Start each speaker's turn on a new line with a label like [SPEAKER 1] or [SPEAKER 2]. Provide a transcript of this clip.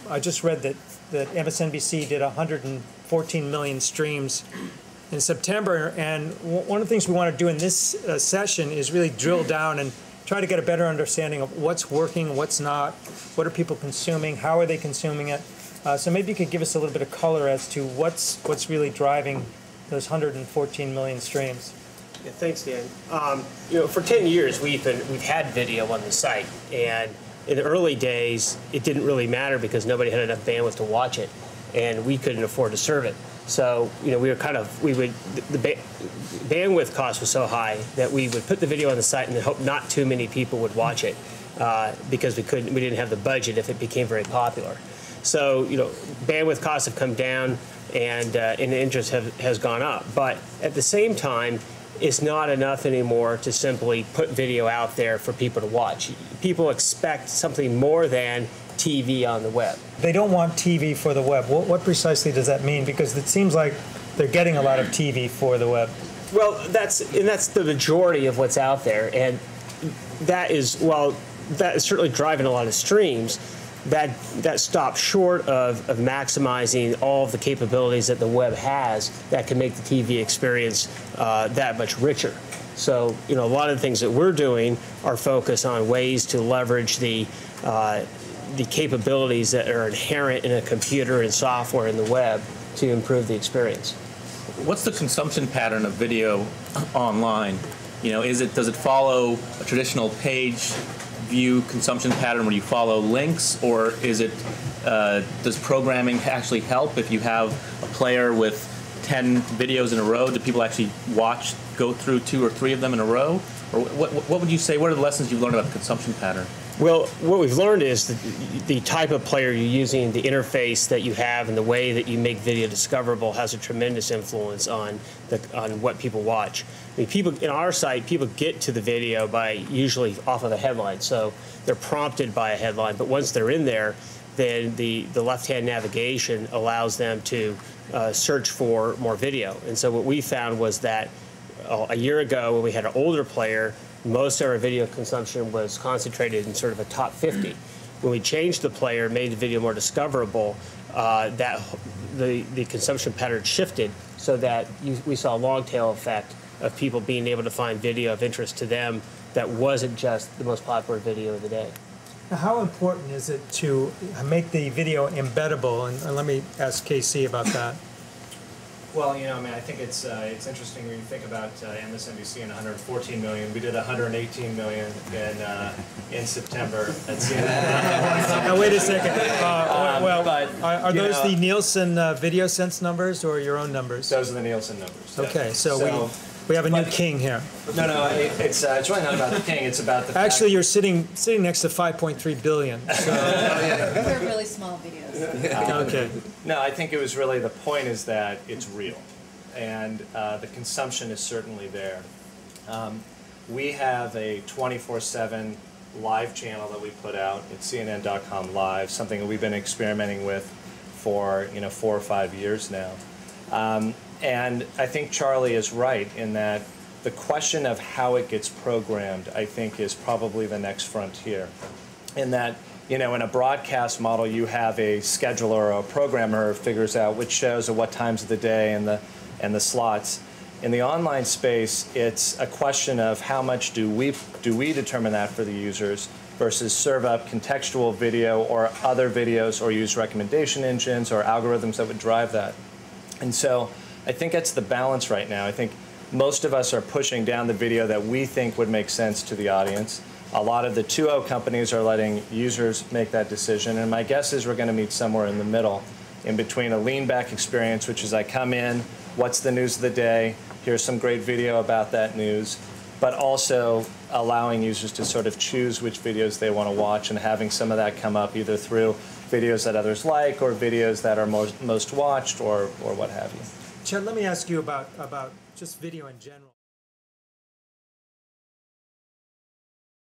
[SPEAKER 1] I just read that MSNBC did 114 million streams in September, and one of the things we want to do in this session is really drill down and try to get a better understanding of what's working, what's not, what are people consuming, how are they consuming it. So maybe you could give us a little bit of color as to what's really driving those 114 million streams.
[SPEAKER 2] Yeah, thanks, Dan. For 10 years we've had video on the site, and in the early days it didn't really matter because nobody had enough bandwidth to watch it, and we couldn't afford to serve it. So the bandwidth cost was so high that we would put the video on the site and then hope not too many people would watch it because we didn't have the budget if it became very popular. So bandwidth costs have come down, and interest has gone up. But at the same time, it's not enough anymore to simply put video out there for people to watch. People expect something more than TV on the web.
[SPEAKER 1] They don't want TV for the web. What precisely does that mean? Because it seems like they're getting a lot of TV for the web.
[SPEAKER 2] Well, that's the majority of what's out there, and that is certainly driving a lot of streams. That stops short of maximizing all of the capabilities that the web has that can make the TV experience that much richer. So, a lot of the things that we're doing are focused on ways to leverage the capabilities that are inherent in a computer and software in the web to improve the experience.
[SPEAKER 3] What's the consumption pattern of video online? Does it follow a traditional page view consumption pattern where you follow links, or is it does programming actually help if you have a player with 10 videos in a row? Do people actually go through 2 or 3 of them in a row? Or what would you say? What are the lessons you've learned about the consumption pattern?
[SPEAKER 2] Well, what we've learned is the type of player you're using, the interface that you have, and the way that you make video discoverable has a tremendous influence on what people watch. I mean, people in our site, people get to the video by usually off of a headline, so they're prompted by a headline. But once they're in there, then the left-hand navigation allows them to search for more video. And so what we found was that a year ago, when we had an older player, most of our video consumption was concentrated in sort of a top 50. When we changed the player, made the video more discoverable, the consumption pattern shifted so that we saw a long tail effect of people being able to find video of interest to them that wasn't just the most popular video of the day.
[SPEAKER 1] Now, how important is it to make the video embeddable? And let me ask KC about that.
[SPEAKER 4] Well, I think it's interesting when you think about MSNBC and 114 million. We did 118 million in September at CNN.
[SPEAKER 1] Now, wait a second. Are those the Nielsen Video Sense numbers or your own numbers?
[SPEAKER 4] Those are the Nielsen numbers.
[SPEAKER 1] Okay, so we have a new king here.
[SPEAKER 4] No, it's really not about the king. It's about the
[SPEAKER 1] Actually, you're sitting next to 5.3 billion. So.
[SPEAKER 5] They're really small videos.
[SPEAKER 1] Okay.
[SPEAKER 4] No, I think it was really the point is that it's real, and the consumption is certainly there. We have a 24/7 live channel that we put out at CNN.com Live, something that we've been experimenting with for 4 or 5 years now. And I think Charlie is right in that the question of how it gets programmed, I think, is probably the next frontier. In that, in a broadcast model, you have a scheduler or a programmer who figures out which shows at what times of the day and the slots. In the online space, it's a question of how much do we determine that for the users versus serve up contextual video or other videos or use recommendation engines or algorithms that would drive that. And so I think that's the balance right now. I think most of us are pushing down the video that we think would make sense to the audience. A lot of the 2.0 companies are letting users make that decision, and my guess is we're going to meet somewhere in the middle, in between a lean-back experience, which is I come in, what's the news of the day, here's some great video about that news, but also allowing users to sort of choose which videos they want to watch and having some of that come up either through videos that others like or videos that are most watched or what have you.
[SPEAKER 1] Chet, let me ask you about just video in general.